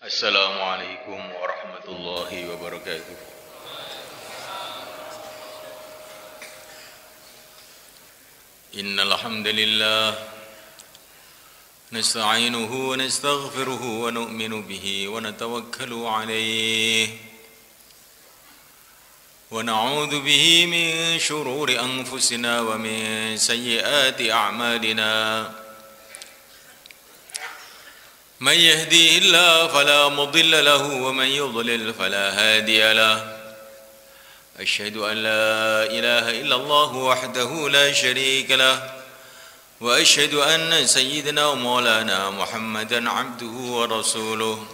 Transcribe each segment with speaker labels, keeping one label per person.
Speaker 1: Assalamualaikum warahmatullahi wabarakatuh. Innal hamdalillah nasta'inuhu wa nastaghfiruhu wa nu'minu bihi wa natawakkalu 'alayhi wa na'udzu bihi min shururi anfusina wa min sayyiati a'malina. من يهديه الله فلا مضل له ومن يضلل فلا هادي له أشهد أن لا إله إلا الله وحده لا شريك له وأشهد أن سيدنا ومولانا محمدا عبده ورسوله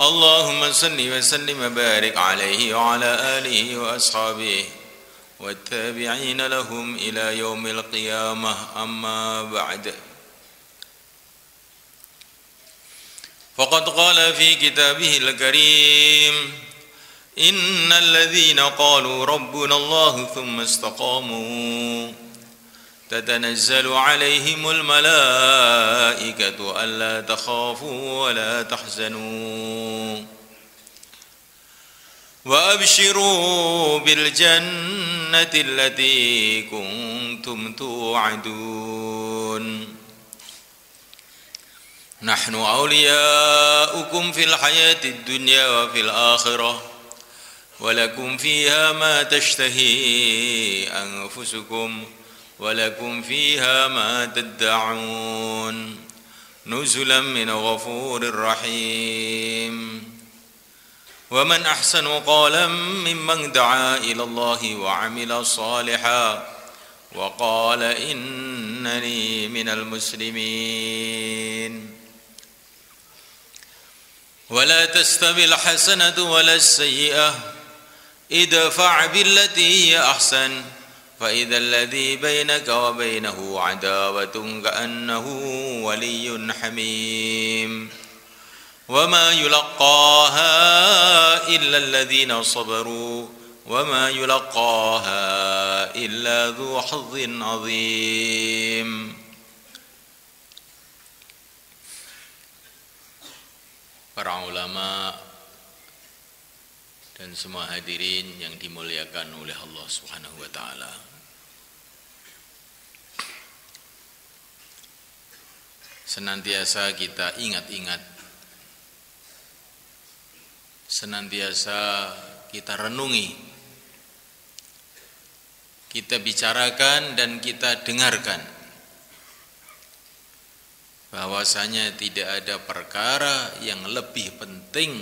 Speaker 1: اللهم صل وسلم وبارك عليه وعلى آله وأصحابه والتابعين لهم إلى يوم القيامة أما بعد فقد قال في كتابه الكريم إن الذين قالوا ربنا الله ثم استقاموا تتنزل عليهم الملائكة ألا تخافوا ولا تحزنوا وأبشروا بالجنة التي كنتم توعدون نحن أولياؤكم في الحياة الدنيا وفي الآخرة ولكم فيها ما تشتهي أنفسكم ولكم فيها ما تدعون نزلا من غفور رحيم ومن أحسن قولا ممن دعا إلى الله وعمل صالحا وقال إنني من المسلمين ولا تستوي الحسنة ولا السيئة ادفع بالتي هي أحسن فإذا الذي بينك وبينه عداوة كأنه ولي حميم وما يلقاها إلا الذين صبروا وما يلقاها إلا ذو حظ عظيم. Para ulama dan semua hadirin yang dimuliakan oleh Allah Subhanahu wa taala. Senantiasa kita ingat-ingat, senantiasa kita renungi, kita bicarakan dan kita dengarkan bahwasanya tidak ada perkara yang lebih penting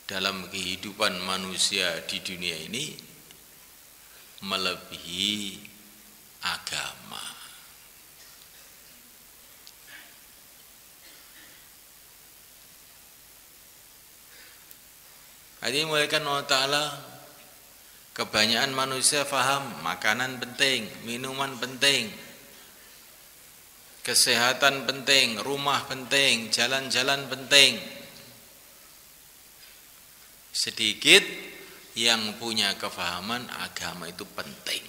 Speaker 1: dalam kehidupan manusia di dunia ini melebihi agama. Hadirin muliakan Allah Ta'ala, kebanyakan manusia faham makanan penting, minuman penting, kesehatan penting, rumah penting, jalan-jalan penting. Sedikit yang punya kefahaman agama itu penting.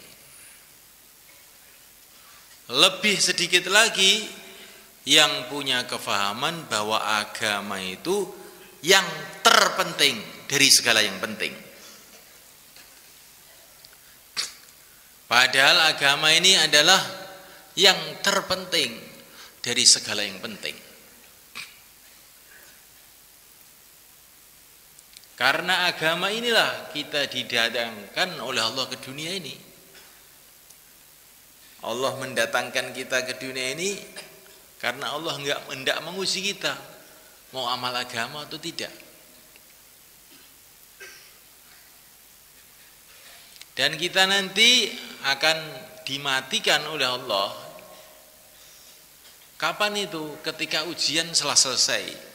Speaker 1: Lebih sedikit lagi yang punya kefahaman bahwa agama itu yang terpenting dari segala yang penting. Padahal agama ini adalah yang terpenting dari segala yang penting. Karena agama inilah kita didatangkan oleh Allah ke dunia ini. Allah mendatangkan kita ke dunia ini karena Allah hendak menguji kita mau amal agama atau tidak. Dan kita nanti akan dimatikan oleh Allah. Kapan itu? Ketika ujian telah selesai.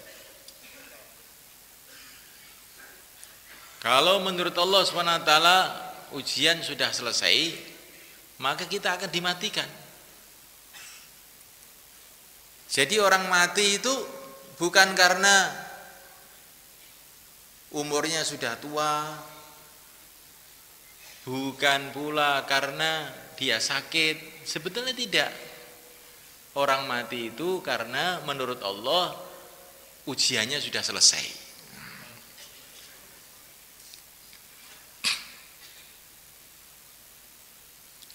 Speaker 1: Kalau menurut Allah SWT ujian sudah selesai, maka kita akan dimatikan. Jadi orang mati itu bukan karena umurnya sudah tua, bukan pula karena dia sakit, sebetulnya tidak. Orang mati itu karena menurut Allah ujiannya sudah selesai.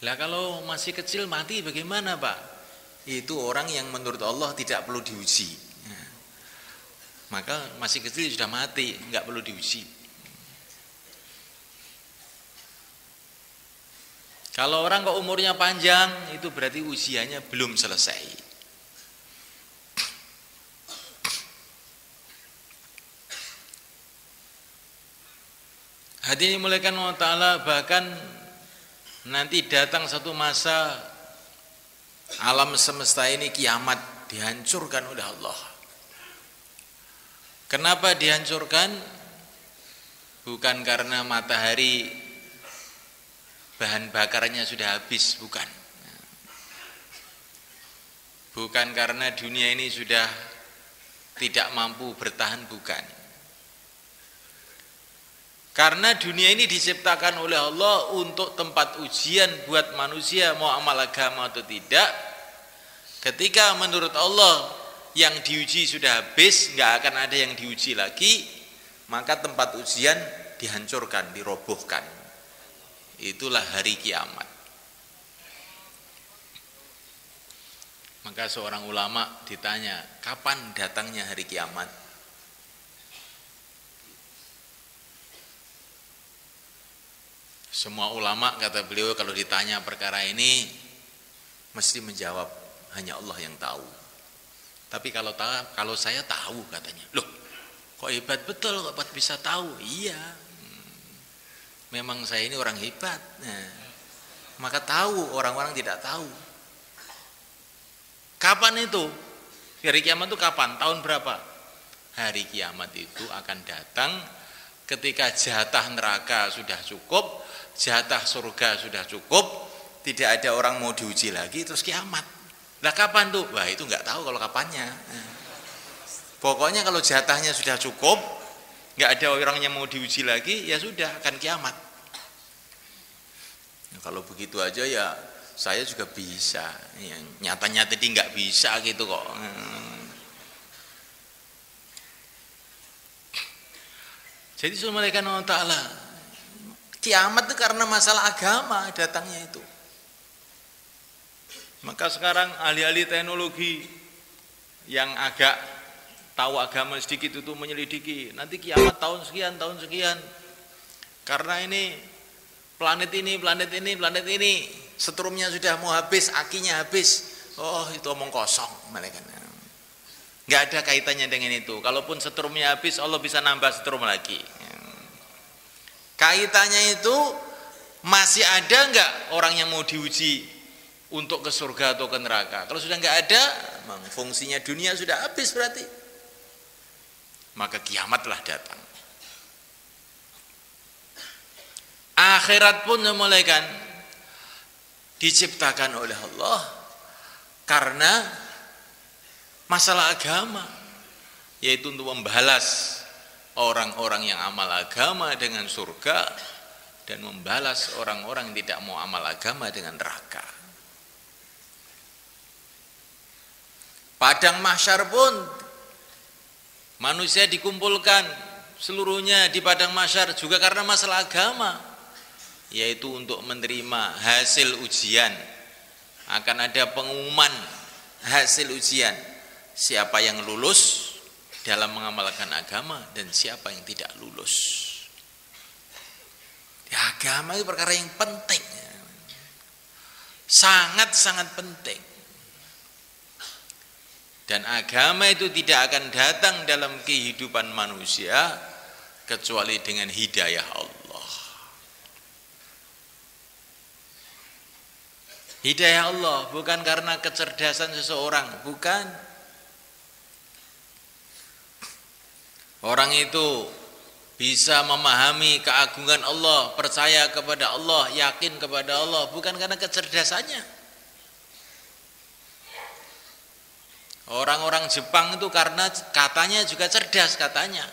Speaker 1: Lah kalau masih kecil mati bagaimana, Pak? Itu orang yang menurut Allah tidak perlu diuji. Maka masih kecil sudah mati, nggak perlu diuji. Kalau orang kok umurnya panjang, itu berarti usianya belum selesai. Hadirin dimulakan Allah Ta'ala, bahkan nanti datang satu masa alam semesta ini kiamat dihancurkan oleh Allah. Kenapa dihancurkan? Bukan karena matahari bahan bakarnya sudah habis, bukan. Bukan karena dunia ini sudah tidak mampu bertahan, bukan. Karena dunia ini diciptakan oleh Allah untuk tempat ujian buat manusia mau amal agama atau tidak. Ketika menurut Allah yang diuji sudah habis, nggak akan ada yang diuji lagi, maka tempat ujian dihancurkan, dirobohkan. Itulah hari kiamat. Maka seorang ulama ditanya, kapan datangnya hari kiamat? Semua ulama, kata beliau, kalau ditanya perkara ini mesti menjawab hanya Allah yang tahu. Tapi kalau saya tahu, katanya. Loh, kok hebat betul, kok bisa tahu? Iya, memang saya ini orang hebat. Nah, maka tahu, orang-orang tidak tahu. Kapan itu? Hari kiamat itu kapan? Tahun berapa? Hari kiamat itu akan datang ketika jatah neraka sudah cukup, jatah surga sudah cukup, tidak ada orang mau diuji lagi, terus kiamat. Lah kapan tuh? Wah, itu nggak tahu kalau kapannya. Pokoknya kalau jatahnya sudah cukup, nggak ada orang yang mau diuji lagi, ya sudah akan kiamat. Nah, kalau begitu aja ya saya juga bisa. Ya, nyatanya tadi nggak bisa gitu kok. Jadi subhanallahi wa ta'ala, kiamat itu karena masalah agama datangnya itu. Maka sekarang ahli-ahli teknologi yang agak tahu agama sedikit itu menyelidiki, nanti kiamat tahun sekian, karena ini planet ini setrumnya sudah mau habis, akinya habis. Oh, itu omong kosong mereka. Nggak ada kaitannya dengan itu. Kalaupun setrumnya habis, Allah bisa nambah setrum lagi. Kaitannya itu masih ada nggak orang yang mau diuji untuk ke surga atau ke neraka? Kalau sudah nggak ada, memang fungsinya dunia sudah habis berarti. Maka kiamatlah datang. Akhirat pun dimulaikan, diciptakan oleh Allah karena masalah agama, yaitu untuk membalas orang-orang yang amal agama dengan surga dan membalas orang-orang yang tidak mau amal agama dengan neraka. Padang mahsyar pun manusia dikumpulkan seluruhnya di padang mahsyar juga karena masalah agama, yaitu untuk menerima hasil ujian. Akan ada pengumuman hasil ujian, siapa yang lulus dalam mengamalkan agama dan siapa yang tidak lulus. Ya, agama itu perkara yang penting, sangat-sangat penting. Dan agama itu tidak akan datang dalam kehidupan manusia kecuali dengan hidayah Allah. Hidayah Allah bukan karena kecerdasan seseorang, bukan. Orang itu bisa memahami keagungan Allah, percaya kepada Allah, yakin kepada Allah, bukan karena kecerdasannya. Orang-orang Jepang itu karena katanya juga cerdas katanya,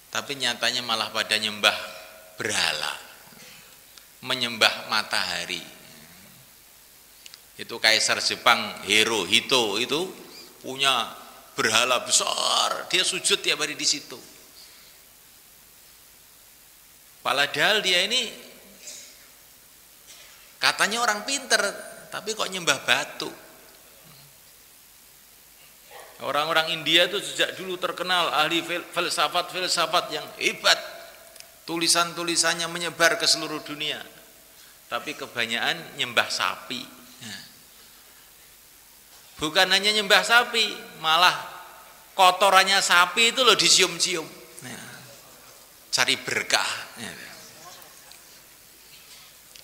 Speaker 1: tapi nyatanya malah pada nyembah berhala, menyembah matahari. Itu kaisar Jepang Hirohito itu punya berhala besar, dia sujud tiap hari di situ. Padahal dia ini katanya orang pinter, tapi kok nyembah batu. Orang-orang India itu sejak dulu terkenal ahli filsafat yang hebat. Tulisan-tulisannya menyebar ke seluruh dunia. Tapi kebanyakan nyembah sapi. Bukan hanya nyembah sapi, malah kotorannya sapi itu loh dicium-cium. Cari berkah.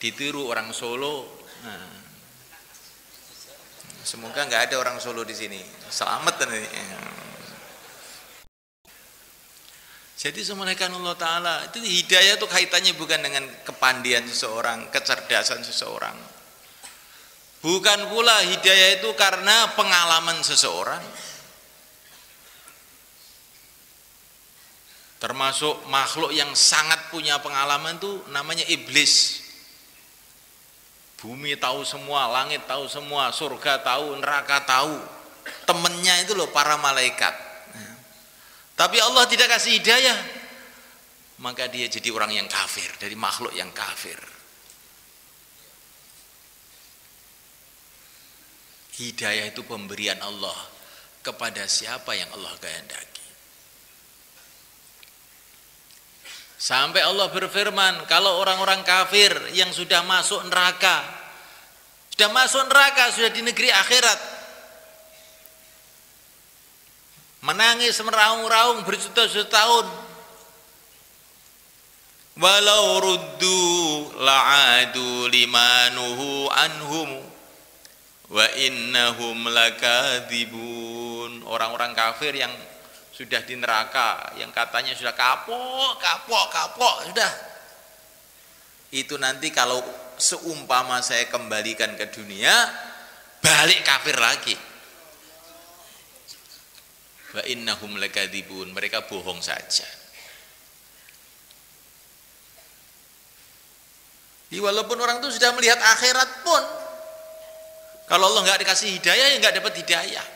Speaker 1: Ditiru orang Solo. Semoga nggak ada orang Solo di sini. Selamat ini. Jadi semulaikan Allah Ta'ala itu hidayah itu kaitannya bukan dengan kepandian seseorang, kecerdasan seseorang. Bukan pula hidayah itu karena pengalaman seseorang. Termasuk makhluk yang sangat punya pengalaman itu namanya iblis. Bumi tahu semua, langit tahu semua, surga tahu, neraka tahu. Temennya itu loh para malaikat. Tapi Allah tidak kasih hidayah, maka dia jadi orang yang kafir, dari makhluk yang kafir. Hidayah itu pemberian Allah kepada siapa yang Allah kehendaki. Sampai Allah berfirman, kalau orang-orang kafir yang sudah masuk neraka, sudah di negeri akhirat, menangis meraung-raung berjuta-juta tahun, walau ruddu la'adu limanuhu anhum wa innahum lakadzibun. Orang-orang kafir yang sudah di neraka, yang katanya sudah kapok, sudah. Itu nanti kalau seumpama saya kembalikan ke dunia, balik kafir lagi. Wa innahum lakadzibun, mereka bohong saja. Walaupun orang itu sudah melihat akhirat pun, kalau Allah nggak dikasih hidayah, ya nggak dapat hidayah.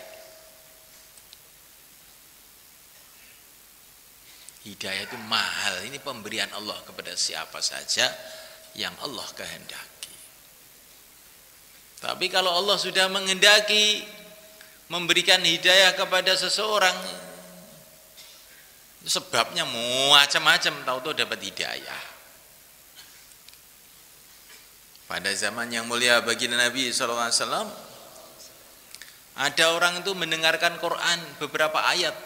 Speaker 1: Hidayah itu mahal, ini pemberian Allah kepada siapa saja yang Allah kehendaki. Tapi kalau Allah sudah menghendaki memberikan hidayah kepada seseorang, sebabnya macam-macam, tahu-tahu dapat hidayah. Pada zaman yang mulia baginda Nabi SAW, ada orang itu mendengarkan Quran beberapa ayat.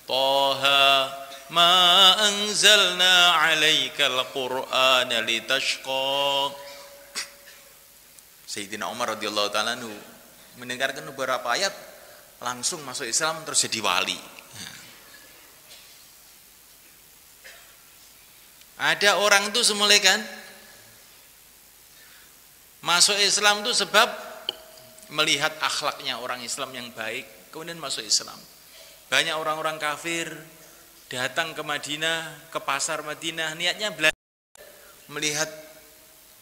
Speaker 1: Toha ma anzalna alaikal qur'ana litashqa. Sayyidina Umar radhiyallahu ta'ala anhu mendengarkan beberapa ayat, langsung masuk Islam, terus jadi wali. Ada orang itu semulaikan masuk Islam itu sebab melihat akhlaknya orang Islam yang baik, kemudian masuk Islam. Banyak orang-orang kafir datang ke Madinah, ke pasar Madinah, niatnya belajar, melihat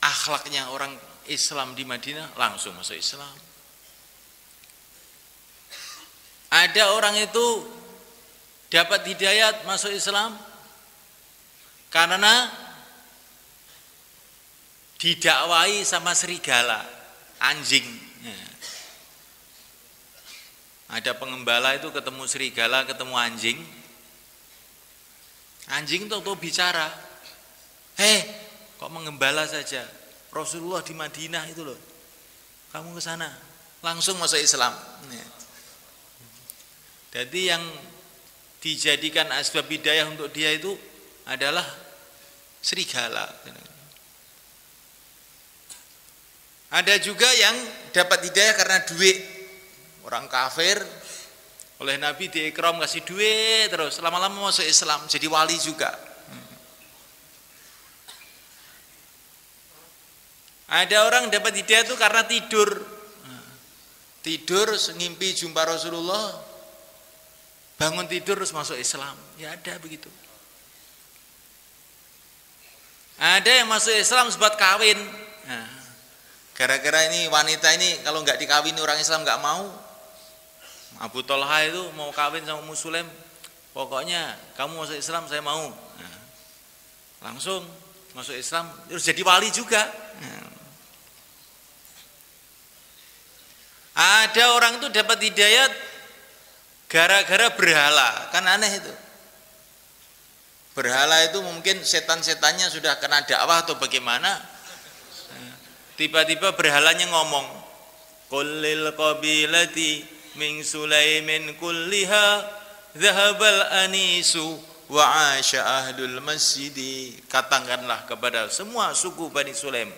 Speaker 1: akhlaknya orang Islam di Madinah, langsung masuk Islam. Ada orang itu dapat hidayat masuk Islam karena didakwai sama serigala, anjing. Ada pengembala itu ketemu serigala, ketemu anjing. Anjing tahu-tahu bicara. Kok mengembala saja? Rasulullah di Madinah itu loh. Kamu ke sana, langsung masuk Islam. Jadi yang dijadikan asbab hidayah untuk dia itu adalah serigala. Ada juga yang dapat hidayah karena duit. Orang kafir oleh Nabi diikram kasih duit terus, lama-lama masuk Islam, jadi wali juga. Ada orang dapat hidayah itu karena tidur. Tidur ngimpi jumpa Rasulullah, bangun tidur terus masuk Islam. Ya ada begitu. Ada yang masuk Islam sebab kawin. Gara-gara ini wanita ini kalau nggak dikawini orang Islam nggak mau, Abu Thalha itu mau kawin sama Ummu Sulaim, pokoknya kamu masuk Islam saya mau. Nah, langsung masuk Islam, terus jadi wali juga. Nah. Ada orang itu dapat hidayat gara-gara berhala, kan aneh itu. Berhala itu mungkin setan-setannya sudah kena dakwah atau bagaimana. Tiba-tiba berhalanya ngomong, Qulil qabilati min Sulaimin kulliha dhahabal anisu wa asha ahlul masjidi. Katakanlah kepada semua suku Bani Sulaim,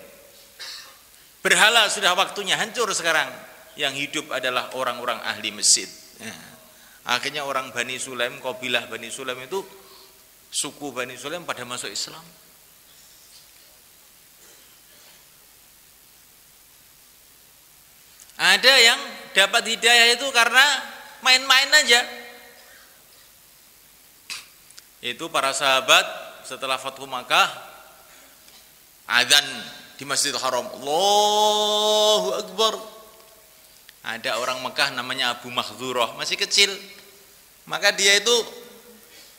Speaker 1: berhala sudah waktunya hancur sekarang, yang hidup adalah orang-orang ahli masjid. Akhirnya orang Bani Sulaim, kabilah Bani Sulaim itu, suku Bani Sulaim pada masuk Islam. Ada yang dapat hidayah itu karena main-main aja. Itu para sahabat setelah Fathu Makkah, adzan di Masjidil Haram, Allahu Akbar. Ada orang Mekah namanya Abu Makhzurah, masih kecil. Maka dia itu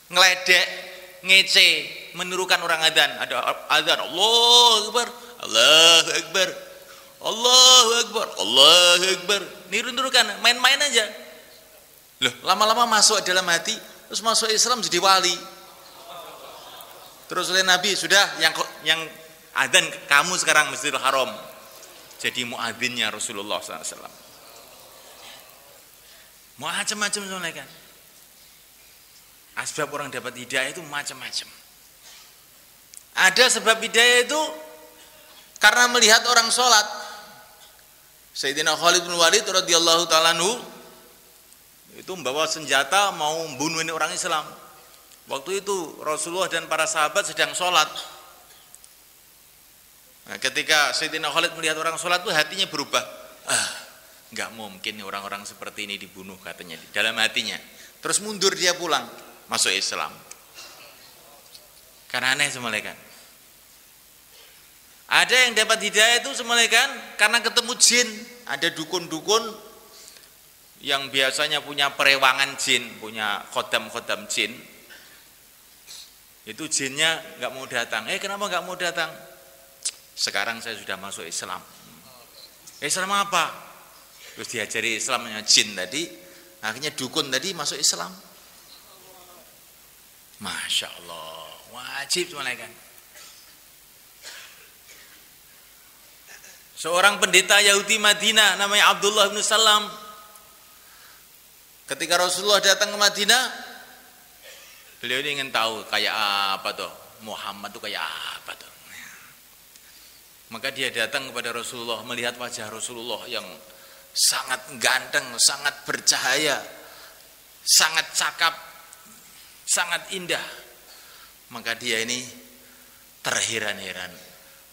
Speaker 1: ngeledek, ngece, menirukan orang adzan. Ada adzan, Allahu Akbar, Allahu Akbar, Allahu Akbar, Allahu Akbar. Niru-nirukan, main-main aja. Loh, lama-lama masuk dalam hati, terus masuk Islam jadi wali. Terus oleh Nabi, sudah yang adzan kamu sekarang Masjidil Haram. Jadi muadzinnya Rasulullah SAW. Macam-macam soalnya kan. Asbab orang dapat hidayah itu macam-macam. Ada sebab hidayah itu karena melihat orang sholat. Sayyidina Khalid bin Walid radhiyallahu ta'ala anhu itu membawa senjata mau membunuh ini orang Islam. Waktu itu Rasulullah dan para sahabat sedang sholat. Nah, ketika Sayyidina Khalid melihat orang sholat itu hatinya berubah. Nggak mungkin orang-orang seperti ini dibunuh, katanya di dalam hatinya. Terus mundur dia pulang, masuk Islam. Karena aneh semua kan. Ada yang dapat hidayah itu semua kan karena ketemu jin. Ada dukun-dukun yang biasanya punya perewangan jin, punya khodam-khodam jin. Itu jinnya nggak mau datang. Kenapa nggak mau datang? Sekarang saya sudah masuk Islam. Islam apa? Terus diajari Islamnya jin tadi. Akhirnya dukun tadi masuk Islam. Masya Allah, wajib semuanya kan. Seorang pendeta Yahudi Madinah namanya Abdullah bin Salam. Ketika Rasulullah datang ke Madinah, beliau ini ingin tahu kayak apa tuh Muhammad tuh kayak apa tuh. Maka dia datang kepada Rasulullah, melihat wajah Rasulullah yang sangat ganteng, sangat bercahaya, sangat cakap, sangat indah. Maka dia ini terheran-heran.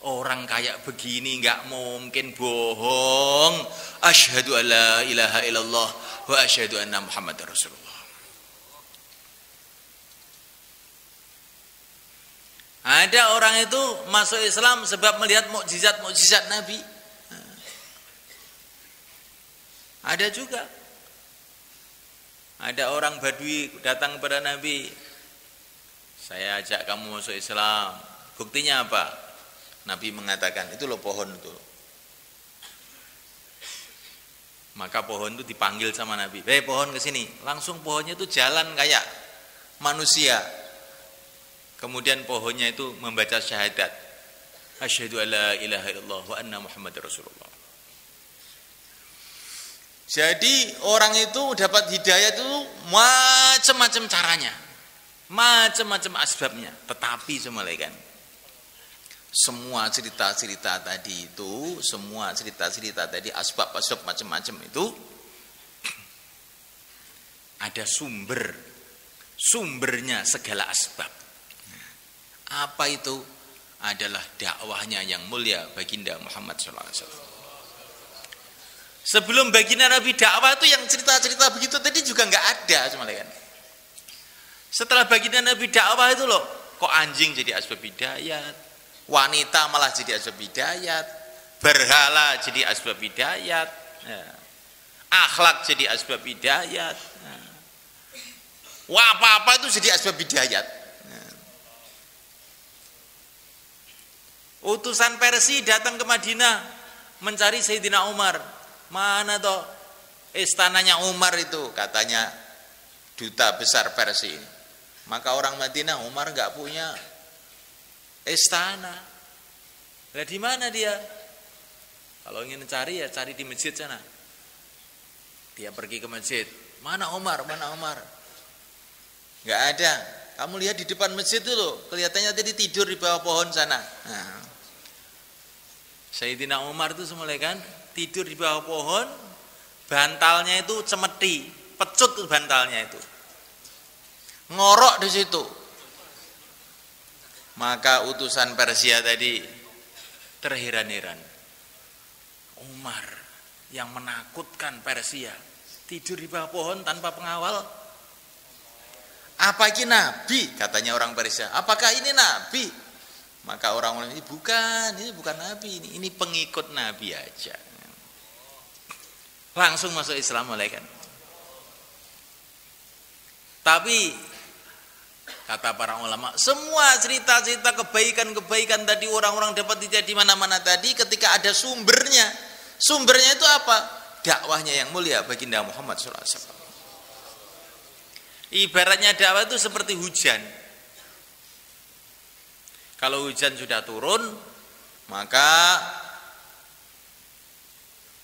Speaker 1: Orang kayak begini nggak mungkin bohong. Asyhadu alla ilaha illallah wa asyhadu anna Muhammadar Rasulullah. Ada orang itu masuk Islam sebab melihat mukjizat-mukjizat Nabi. Ada juga. Ada orang Badui datang kepada Nabi. Saya ajak kamu masuk Islam. Buktinya apa? Nabi mengatakan, itu loh pohon itu. Maka pohon itu dipanggil sama Nabi. Pohon ke sini. Langsung pohonnya itu jalan kayak manusia. Kemudian pohonnya itu membaca syahadat. Asyhadu alla ilaha illallah wa anna Muhammadar Rasulullah. Jadi orang itu dapat hidayah itu macam-macam caranya. Macam-macam asbabnya. Tetapi semua kan, semua cerita-cerita tadi itu, semua cerita-cerita tadi, asbab-asbab macam-macam itu ada sumbernya segala asbab. Apa itu? Adalah dakwahnya yang mulia baginda Muhammad SAW. Sebelum baginda Nabi dakwah itu yang cerita-cerita begitu tadi juga nggak ada, cuma kan. Setelah baginda Nabi dakwah itu loh, kok anjing jadi asbab hidayat, wanita malah jadi asbab hidayat, berhala jadi asbab hidayat.
Speaker 2: akhlak jadi asbab hidayat. Wah, apa-apa itu jadi asbab hidayat. Utusan Persia datang ke Madinah mencari Sayyidina Umar. Mana toh istananya Umar itu? Katanya duta besar Persia. Maka orang Madinah, Umar nggak punya istana. Lah di mana dia? Kalau ingin cari ya cari di masjid sana. Dia pergi ke masjid. Mana Umar? Mana Umar? Nggak ada. Kamu lihat di depan masjid itu loh, kelihatannya tadi tidur di bawah pohon sana. Nah, Sayyidina Umar itu semula kan tidur di bawah pohon, bantalnya itu cemeti, pecut tuh bantalnya itu, ngorok di situ. Maka utusan Persia tadi terheran-heran, Umar yang menakutkan Persia tidur di bawah pohon tanpa pengawal. Apa ini nabi? Katanya orang Persia. Apakah ini nabi? Maka orang-orang ini bukan nabi, ini pengikut nabi aja. Langsung masuk Islam mulai kan. Tapi kata para ulama, semua cerita-cerita kebaikan-kebaikan tadi orang-orang dapat tidak di mana-mana tadi ketika ada sumbernya. Sumbernya itu apa? Dakwahnya yang mulia baginda Muhammad SAW. Ibaratnya dakwah itu seperti hujan. Kalau hujan sudah turun, maka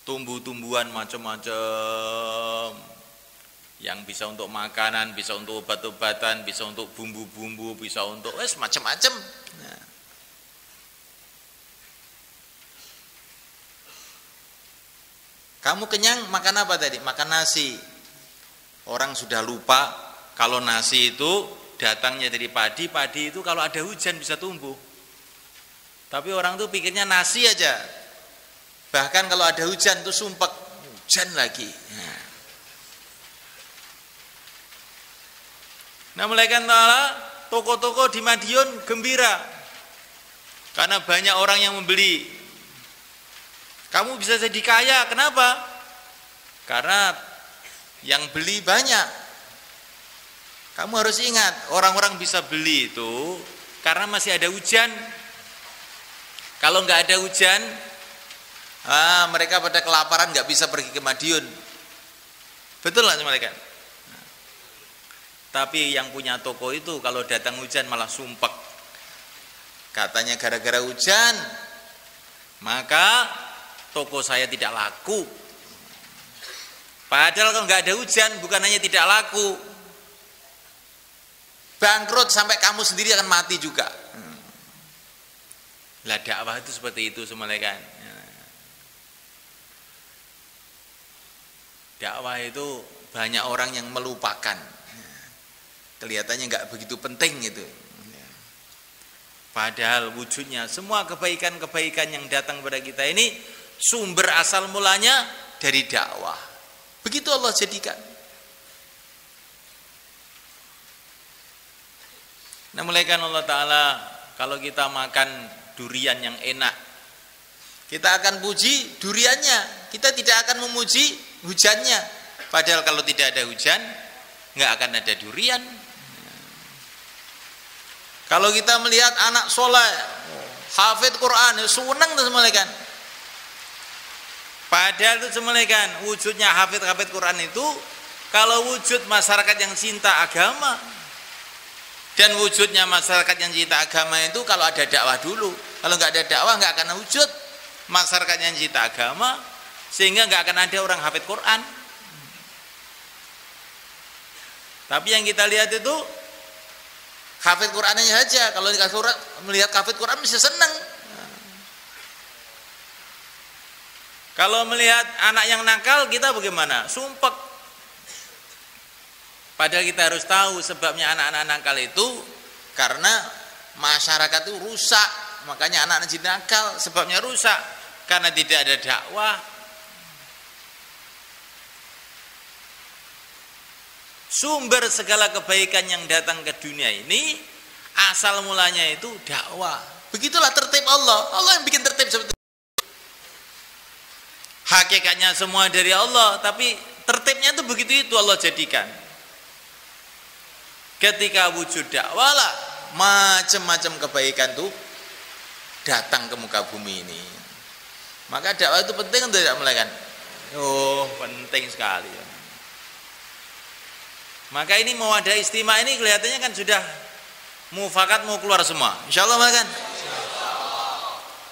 Speaker 2: tumbuh-tumbuhan macam-macam yang bisa untuk makanan, bisa untuk obat-obatan, bisa untuk bumbu-bumbu, bisa untuk macam-macam. Nah. Kamu kenyang makan apa tadi? Makan nasi. Orang sudah lupa kalau nasi itu datangnya dari padi, padi itu kalau ada hujan bisa tumbuh. Tapi orang tuh pikirnya nasi aja. Bahkan kalau ada hujan tuh sumpek, hujan lagi. Nah, mulaikan ta'ala, toko-toko di Madiun gembira. Karena banyak orang yang membeli. Kamu bisa jadi kaya, kenapa? Karena yang beli banyak. Kamu harus ingat, orang-orang bisa beli itu karena masih ada hujan. Kalau nggak ada hujan, mereka pada kelaparan nggak bisa pergi ke Madiun. Betul nggak mereka? Tapi yang punya toko itu kalau datang hujan malah sumpek. Katanya gara-gara hujan, maka toko saya tidak laku. Padahal kalau nggak ada hujan, bukan hanya tidak laku, bangkrut sampai kamu sendiri akan mati juga. Lah dakwah itu seperti itu semua kan. Dakwah itu banyak orang yang melupakan. Kelihatannya nggak begitu penting itu. Padahal wujudnya semua kebaikan-kebaikan yang datang kepada kita ini sumber asal mulanya dari dakwah. Begitu Allah jadikan. Nah, mulaikan Allah Ta'ala, kalau kita makan durian yang enak, kita akan puji duriannya, kita tidak akan memuji hujannya. Padahal kalau tidak ada hujan, nggak akan ada durian. Kalau kita melihat anak soleh, hafid Quran, senang tuh semalekan. Padahal itu semalekan, wujudnya hafid Quran itu, kalau wujud masyarakat yang cinta agama, dan wujudnya masyarakat yang cinta agama itu kalau ada dakwah dulu. Kalau nggak ada dakwah nggak akan wujud masyarakat yang cinta agama, sehingga nggak akan ada orang hafid Quran. Tapi yang kita lihat itu hafid Qurannya saja. Kalau melihat hafid Quran bisa senang. Kalau melihat anak yang nakal kita bagaimana? Sumpek. Padahal kita harus tahu sebabnya anak-anak nakal itu karena masyarakat itu rusak. Makanya anak-anak jadi nakal, sebabnya rusak karena tidak ada dakwah. Sumber segala kebaikan yang datang ke dunia ini asal mulanya itu dakwah. Begitulah tertib Allah. Allah yang bikin tertib seperti itu. hakikatnya semua dari Allah, tapi tertibnya itu begitu, itu Allah jadikan. Ketika wujud dakwah lah, macam-macam kebaikan tuh datang ke muka bumi ini. Maka dakwah itu penting untuk tidak melakukan. Oh, penting sekali. Maka ini mau ada istimewa ini kelihatannya kan sudah mufakat mau keluar semua. Insyaallah kan.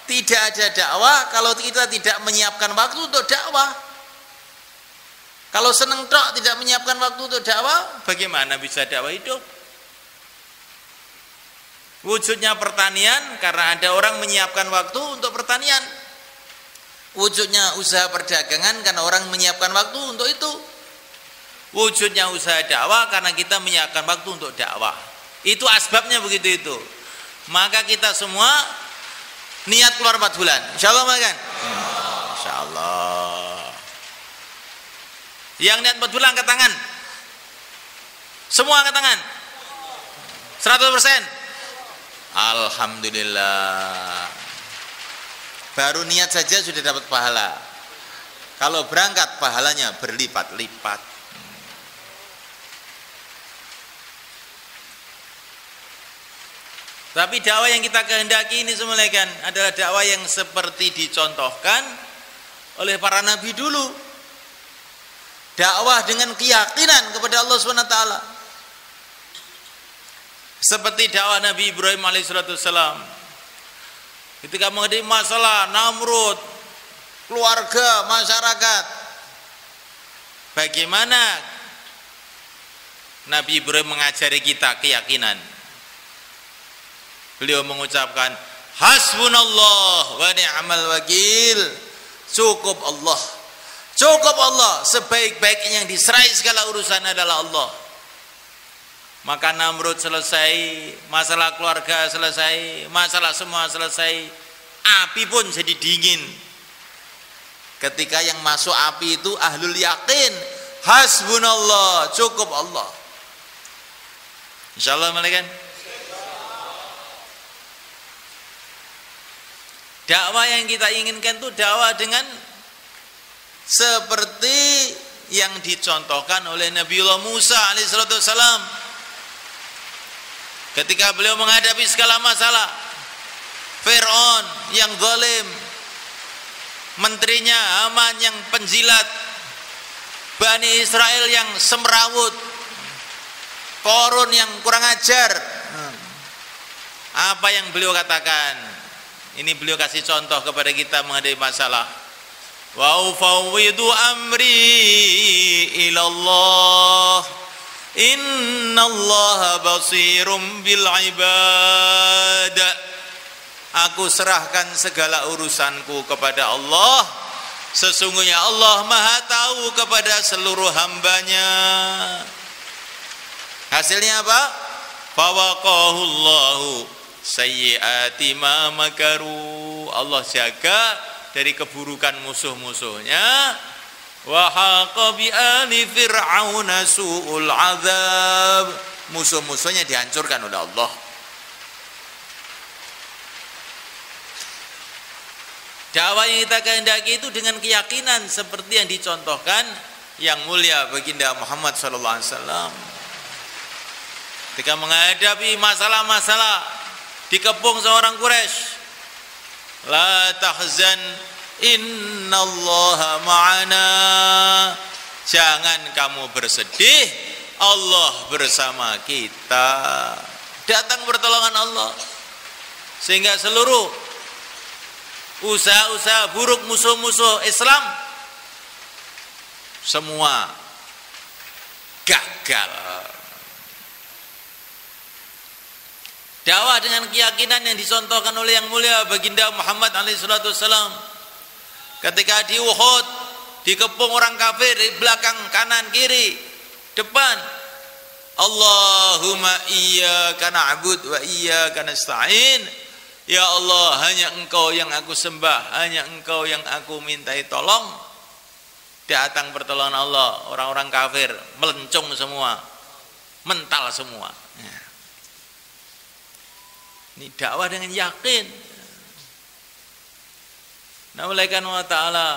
Speaker 2: Tidak ada dakwah kalau kita tidak menyiapkan waktu untuk dakwah. Kalau seneng tok tidak menyiapkan waktu untuk dakwah, bagaimana bisa dakwah hidup? Wujudnya pertanian karena ada orang menyiapkan waktu untuk pertanian. Wujudnya usaha perdagangan karena orang menyiapkan waktu untuk itu. Wujudnya usaha dakwah karena kita menyiapkan waktu untuk dakwah. Itu asbabnya begitu itu. Maka kita semua niat keluar 4 bulan. Insyaallah kan? Insyaallah. Yang niat 4 bulan angkat tangan. Semua angkat tangan. 100%. Alhamdulillah. Baru niat saja sudah dapat pahala. Kalau berangkat pahalanya berlipat-lipat. Tapi dakwah yang kita kehendaki ini semuanya kan adalah dakwah yang seperti dicontohkan oleh para nabi dulu. Dakwah dengan keyakinan kepada Allah SWT. Seperti dakwah Nabi Ibrahim alaihissalam. Ketika menghadapi masalah Namrud, keluarga, masyarakat, bagaimana Nabi Ibrahim mengajari kita keyakinan? Beliau mengucapkan hasbunallah wa ni'mal wakil. Cukup Allah. Cukup Allah, sebaik-baiknya yang diserahi segala urusan adalah Allah. Maka Namrud selesai, masalah keluarga selesai, masalah semua selesai, api pun jadi dingin. Ketika yang masuk api itu ahlul yakin, hasbunallah, cukup Allah. Insyaallah malaikat. Dakwah yang kita inginkan itu dakwah dengan seperti yang dicontohkan oleh Nabiullah Musa alaihissalam ketika beliau menghadapi segala masalah. Fir'aun yang zalim, menterinya Haman yang penjilat, Bani Israel yang semrawut, Korun yang kurang ajar. Apa yang beliau katakan? Ini beliau kasih contoh kepada kita menghadapi masalah. Wa ufawwidu amri ila Allah innallaha basirum bil ibad. Aku serahkan segala urusanku kepada Allah. Sesungguhnya Allah Maha tahu kepada seluruh hambanya. Hasilnya apa? Fawaqahu Allahu sayyiati ma makaru. Allah jaga dari keburukan musuh-musuhnya. Wa haqa bi ali fir'auna su'ul azab. Musuh-musuhnya dihancurkan oleh Allah. Dakwah yang kita kehendaki itu dengan keyakinan seperti yang dicontohkan yang mulia baginda Muhammad sallallahu alaihi wasallam. Ketika menghadapi masalah-masalah dikepung seorang Quraisy, la tahzan innallaha ma'ana. Jangan kamu bersedih, Allah bersama kita. Datang pertolongan Allah. Sehingga seluruh usaha-usaha buruk musuh-musuh Islam semua gagal. Dakwah dengan keyakinan yang dicontohkan oleh yang mulia baginda Muhammad alaihissalam. Ketika di Uhud dikepung orang kafir di belakang, kanan, kiri, depan. Allahumma iyyaka na'budu wa iyyaka nasta'in. Ya Allah, hanya Engkau yang aku sembah, hanya Engkau yang aku mintai tolong. Datang pertolongan Allah, orang-orang kafir melencung semua, mental semua. Ini dakwah dengan yakin. Nah, oleh karena Allah Ta'ala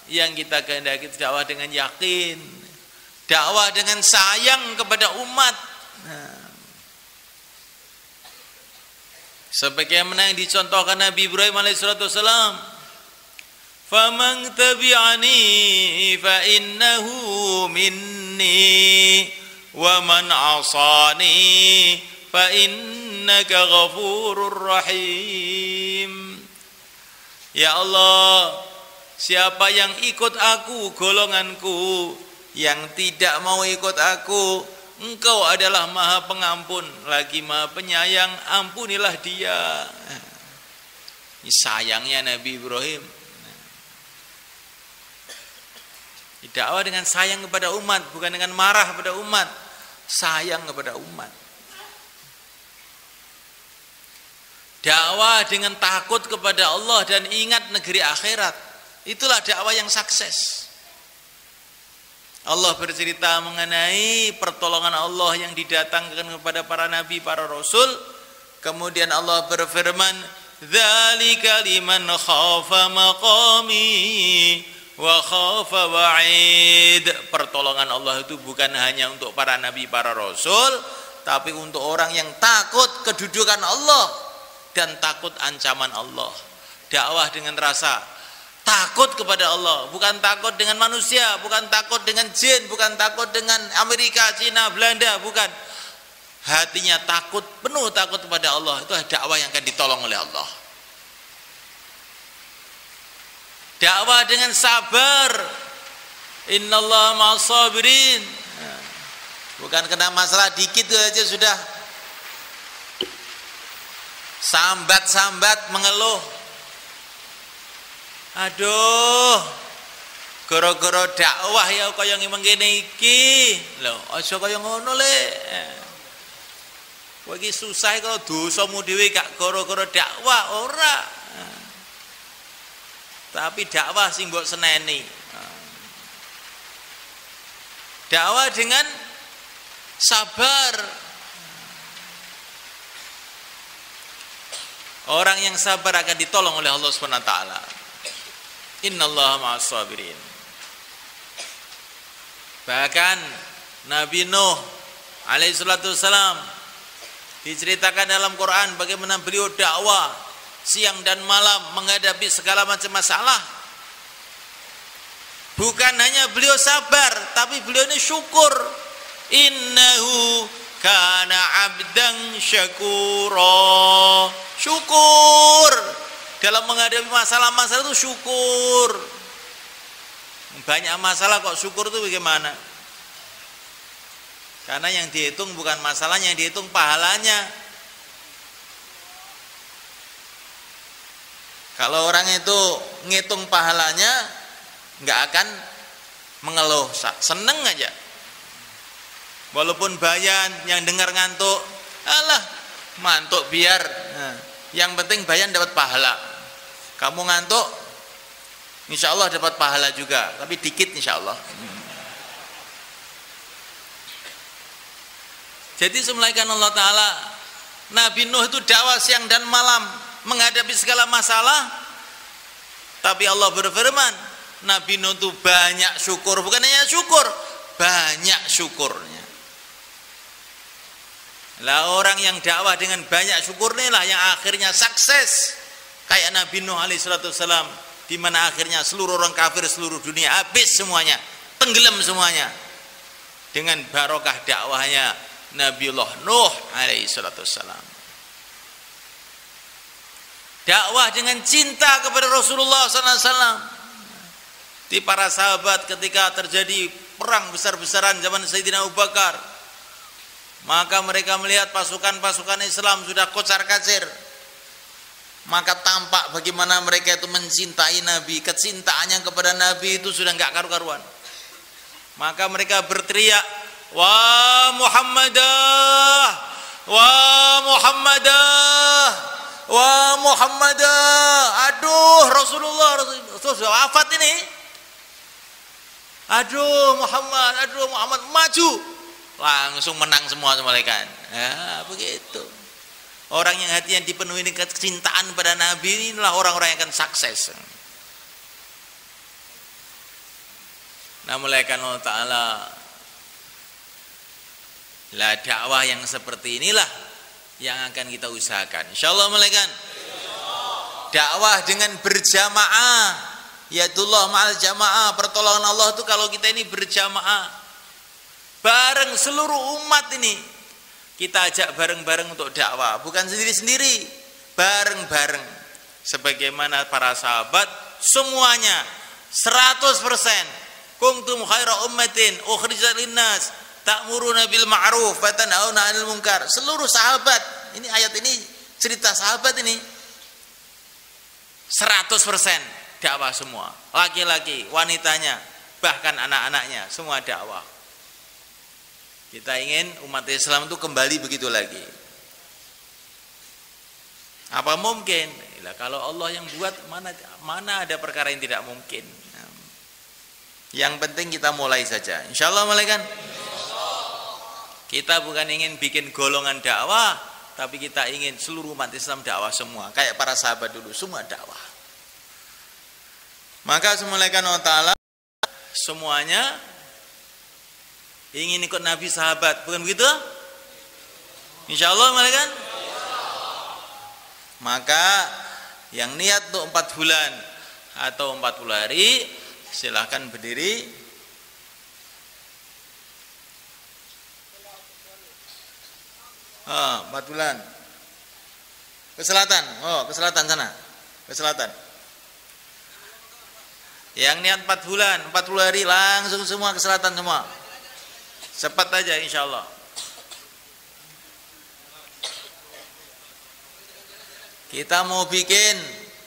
Speaker 2: Yang kita kehendaki dakwah dengan yakin, dakwah dengan sayang kepada umat. Sebagaimana yang dicontohkan Nabi Ibrahim alaihissalam, faman tabi'ani fa innahu minni wa man 'asani fa innaka ghafurur rahim. Ya Allah, siapa yang ikut aku, golonganku, yang tidak mau ikut aku, Engkau adalah Maha Pengampun lagi Maha Penyayang, ampunilah dia. Ini sayangnya Nabi Ibrahim. Dakwah dengan sayang kepada umat, bukan dengan marah kepada umat, sayang kepada umat. Dakwah dengan takut kepada Allah dan ingat negeri akhirat. Itulah dakwah yang sukses. Allah bercerita mengenai pertolongan Allah yang didatangkan kepada para nabi, para rasul. Kemudian Allah berfirman, "Dzalika liman khafa maqami wa khafa wa'id." Pertolongan Allah itu bukan hanya untuk para nabi, para rasul, tapi untuk orang yang takut kedudukan Allah dan takut ancaman Allah. Dakwah dengan rasa takut kepada Allah, bukan takut dengan manusia, bukan takut dengan jin, bukan takut dengan Amerika, Cina, Belanda, bukan. Hatinya takut, penuh takut kepada Allah. Itu dakwah yang akan ditolong oleh Allah. Dakwah dengan sabar. Innallaha ma'as sabirin. Bukan kena masalah dikit aja sudah sambat-sambat mengeluh. Aduh, gara-gara dakwah ya kaya mengkene iki. Lho, aja kaya ngono le. Kowe iki susah kalau dosamu dhewe gak gara-gara dakwah, ora. Tapi dakwah sing mbok seneni. Dakwah dengan sabar. Orang yang sabar akan ditolong oleh Allah Subhanahu wa taala. Innallaha ma'as sabirin. Bahkan Nabi Nuh alaihi salatu wassalam diceritakan dalam Quran bagaimana beliau dakwah siang dan malam menghadapi segala macam masalah. Bukan hanya beliau sabar, tapi beliau ini syukur. Innahu kana abdan syakura. Syukur. Dalam menghadapi masalah-masalah itu syukur. Banyak masalah kok syukur itu bagaimana? Karena yang dihitung bukan masalahnya, yang dihitung pahalanya. Kalau orang itu ngitung pahalanya, nggak akan mengeluh, seneng aja. Walaupun bayan yang dengar ngantuk, alah mantuk biar. Nah, yang penting bayan dapat pahala. Kamu ngantuk, insya Allah dapat pahala juga, tapi dikit insya Allah. Jadi semulaikan Allah Ta'ala, Nabi Nuh itu dakwah siang dan malam menghadapi segala masalah. Tapi Allah berfirman, Nabi Nuh itu banyak syukur, bukan hanya syukur, banyak syukurnya. Lah orang yang dakwah dengan banyak syukur inilah yang akhirnya sukses. Kayak Nabi Nuh alaihissalam, di mana akhirnya seluruh orang kafir seluruh dunia habis semuanya, tenggelam semuanya dengan barokah dakwahnya Nabiullah Nuh alaihissalam. Dakwah dengan cinta kepada Rasulullah SAW. Di para sahabat ketika terjadi perang besar-besaran zaman Sayyidina Abu Bakar, maka mereka melihat pasukan-pasukan Islam sudah kocar-kacir. Maka tampak bagaimana mereka itu mencintai Nabi. Kecintaannya kepada Nabi itu sudah enggak karu-karuan. Maka mereka berteriak, "Wa Muhammadah, wa Muhammadah, wa Muhammadah." Aduh, Rasulullah sudah wafat ini. Aduh Muhammad maju. Langsung menang semua mereka. Ya, begitu. Orang yang hatinya dipenuhi dengan kecintaan pada Nabi, inilah orang-orang yang akan sukses. Namulaikan Allah Ta'ala, lah dakwah yang seperti inilah yang akan kita usahakan. Insyaallah mulaikan. Dakwah dengan berjamaah, yadullah ma'al jamaah, pertolongan Allah itu kalau kita ini berjamaah, bareng seluruh umat ini, kita ajak bareng-bareng untuk dakwah, bukan sendiri-sendiri, bareng-bareng. Sebagaimana para sahabat semuanya 100%. Kuntum khaira ummatin ukhrijat linnas ta'muruna bil ma'ruf wa tanhauna 'anil munkar. Seluruh sahabat, ini ayat ini cerita sahabat ini 100% dakwah semua. Laki-laki, wanitanya, bahkan anak-anaknya semua dakwah. Kita ingin umat Islam itu kembali begitu lagi. Apa mungkin? Nah, kalau Allah yang buat, mana ada perkara yang tidak mungkin. Yang penting kita mulai saja. Insyaallah malaikat. Kita bukan ingin bikin golongan dakwah, tapi kita ingin seluruh umat Islam dakwah semua. Kayak para sahabat dulu, semua dakwah. Maka semulaikan Allah Ta'ala semuanya ingin ikut Nabi sahabat, bukan begitu? Insyaallah malaikat. Maka yang niat untuk 4 bulan atau 40 hari silahkan berdiri. Oh, 4 bulan ke selatan. Oh, ke selatan sana, ke selatan. Yang niat 4 bulan 40 hari langsung semua ke selatan semua. Cepat aja insyaallah. Kita mau bikin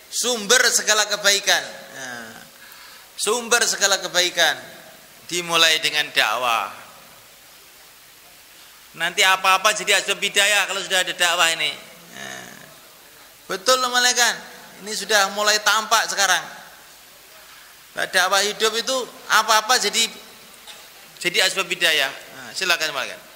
Speaker 2: sumber segala kebaikan. Nah, sumber segala kebaikan dimulai dengan dakwah. Nanti apa-apa jadi asbab hidayah kalau sudah ada dakwah ini. Nah, betul malaikat. Ini sudah mulai tampak sekarang. Dakwah hidup itu apa-apa jadi asbab hidayah. Nah, silakan malaikat.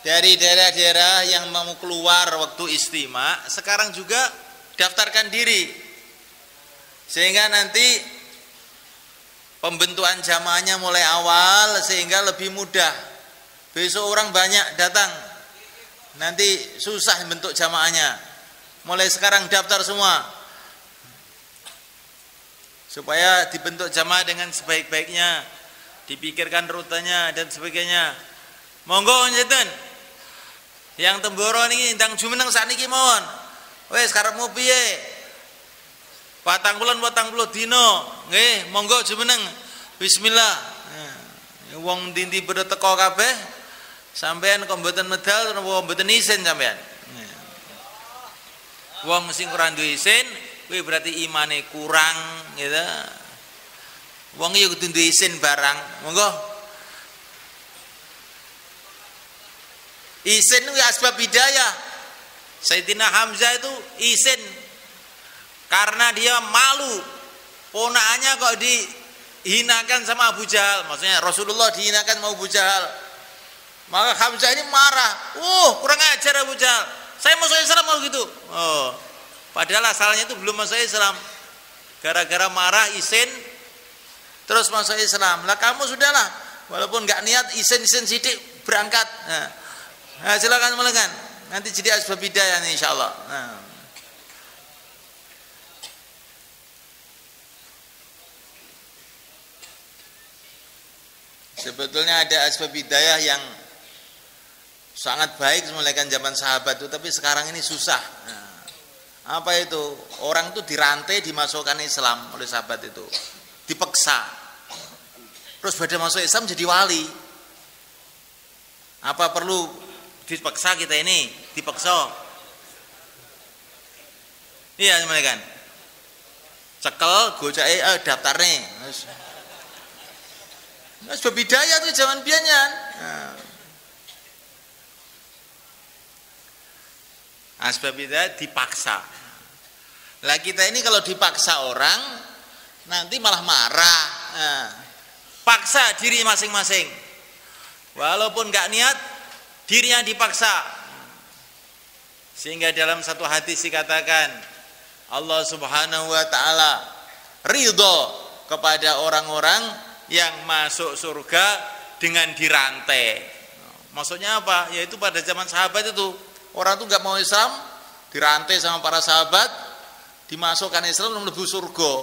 Speaker 2: Dari daerah-daerah yang mau keluar waktu istima, sekarang juga daftarkan diri, sehingga nanti pembentukan jamaahnya mulai awal sehingga lebih mudah. Besok orang banyak datang, nanti susah bentuk jamaahnya. Mulai sekarang daftar semua supaya dibentuk jamaah dengan sebaik-baiknya, dipikirkan rutenya dan sebagainya. Monggo njenten yang Temboro niki ndang jumeneng sakniki mawon. Wis karepmu piye? 40 dina. Nggih, monggo jumeneng. Bismillah. Wong ndi-ndi pada teko kabeh. Sampean kok mboten medal napa mboten isin sampean. Wong sing ora duwe isin, kuwi berarti imane kurang gitu. Wong iki kudu duwe isin barang. Monggo. Isin itu asbab hidayah. Sayyidina Hamzah itu isin karena dia malu ponakannya kok dihinakan sama Abu Jahal. Maksudnya Rasulullah dihinakan sama Abu Jahal. Maka Hamzah ini marah. Kurang ajar Abu Jahal. Saya masuk Islam mau gitu. Oh, padahal asalnya itu belum masuk Islam. Gara-gara marah isin terus masuk Islam. Lah kamu sudahlah, walaupun nggak niat isin sidik berangkat. Nah, silakan mulakan. Nanti jadi asbab hidayah insyaallah. Nah. Sebetulnya ada asbab hidayah yang sangat baik mulaikan zaman sahabat itu, tapi sekarang ini susah. Nah, apa itu? Orang itu dirantai dimasukkan Islam oleh sahabat itu, dipaksa. Terus pada masuk Islam jadi wali. Apa perlu dipaksa kita ini? Dipaksa. Iya mulaikan. Cekel gojake daftar nih. Asbab hidayah itu zaman biyen. Asbab hidayah dipaksa. Lah kita ini kalau dipaksa orang nanti malah marah. Nah, paksa diri masing-masing. Walaupun nggak niat, dirinya dipaksa. Sehingga dalam satu hadis dikatakan Allah Subhanahu wa taala ridho kepada orang-orang yang masuk surga dengan dirantai. Maksudnya apa? Yaitu pada zaman sahabat itu orang tuh nggak mau Islam, dirantai sama para sahabat, dimasukkan Islam lalu mlebu surga.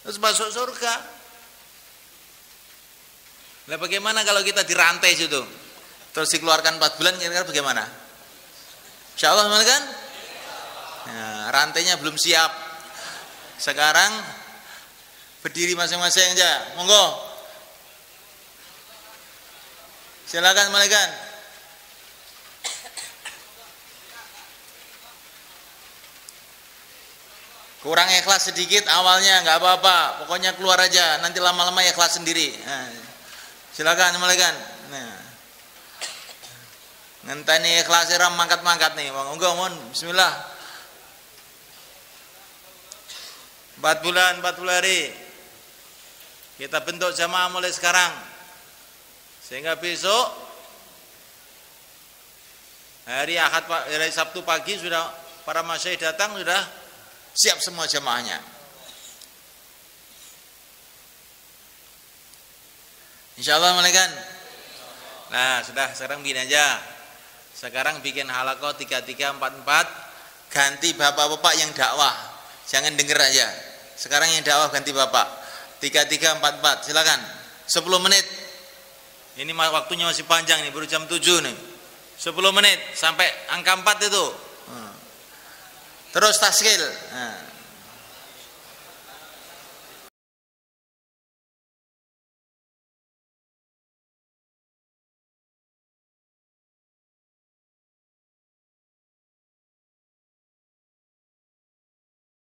Speaker 2: Terus masuk surga. Nah, bagaimana kalau kita dirantai situ? Terus dikeluarkan 4 bulan kira-kira bagaimana? Insyaallah kan? Nah, rantainya belum siap. Sekarang berdiri masing-masing aja. Monggo. Silakan malaikat. Kurang ikhlas sedikit awalnya nggak apa-apa, pokoknya keluar aja, nanti lama-lama ikhlas sendiri. Nah, silakan malaikat. Nah, ngenteni ikhlas ram mangkat-mangkat nih, monggo mohon bismillah. 40 hari kita bentuk jamaah mulai sekarang sehingga besok hari Ahad, hari Sabtu pagi sudah para masyayikh datang, sudah siap semua jamaahnya. Insyaallah malaikat. Nah, sudah sekarang begini aja. Sekarang bikin halaqah 3344, ganti bapak-bapak yang dakwah. Jangan denger aja. Sekarang yang dakwah ganti bapak. 3344, silakan. 10 menit. Ini waktunya masih panjang nih, baru jam 7 nih. 10 menit sampai angka 4 itu. Terus taskil. Nah,